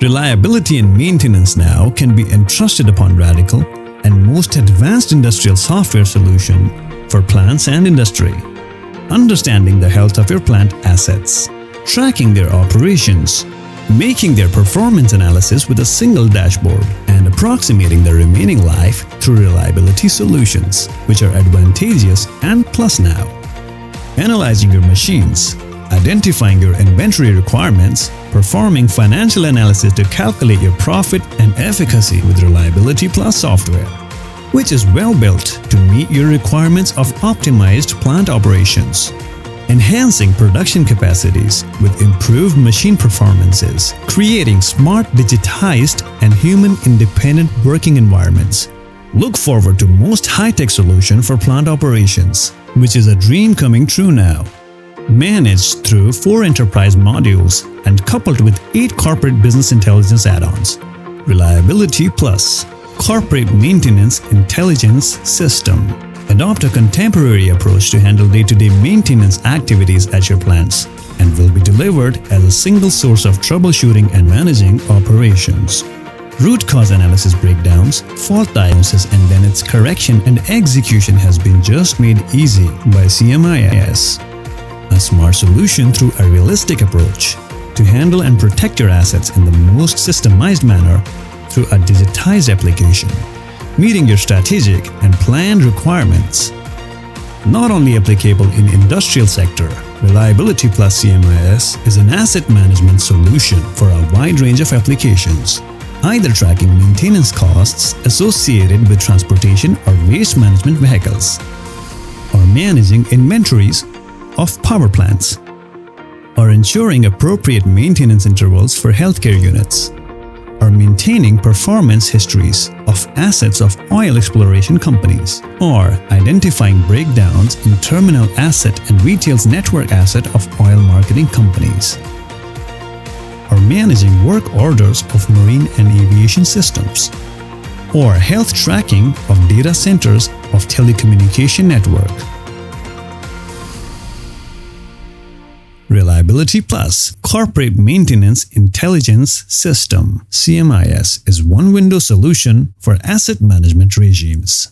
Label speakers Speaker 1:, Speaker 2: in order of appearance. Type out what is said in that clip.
Speaker 1: Reliability and maintenance now can be entrusted upon radical and most advanced industrial software solution for plants and industry. Understanding the health of your plant assets, tracking their operations, making their performance analysis with a single dashboard, and approximating the remaining life through reliability solutions, which are advantageous and plus now. Analyzing your machines, identifying your inventory requirements, performing financial analysis to calculate your profit and efficacy with Reliability Plus software, which is well built to meet your requirements of optimized plant operations. Enhancing production capacities with improved machine performances, creating smart, digitized, and human-independent working environments. Look forward to most high-tech solution for plant operations, which is a dream coming true now. Managed through 4 enterprise modules and coupled with 8 corporate business intelligence add-ons. Reliability Plus, Corporate Maintenance Intelligence System. Adopt a contemporary approach to handle day-to-day maintenance activities at your plants and will be delivered as a single source of troubleshooting and managing operations. Root cause analysis breakdowns, fault diagnosis, and then its correction and execution has been just made easy by CMIS. A smart solution through a realistic approach to handle and protect your assets in the most systemized manner through a digitized application, meeting your strategic and planned requirements. Not only applicable in industrial sector, Reliability Plus CMIS is an asset management solution for a wide range of applications, either tracking maintenance costs associated with transportation or waste management vehicles, or managing inventories of power plants, or ensuring appropriate maintenance intervals for healthcare units, or maintaining performance histories of assets of oil exploration companies, or identifying breakdowns in terminal asset and retail network asset of oil marketing companies, or managing work orders of marine and aviation systems, or health tracking of data centers of telecommunication network. Reliability Plus, Corporate Maintenance Intelligence System, CMIS, is one-window solution for asset management regimes.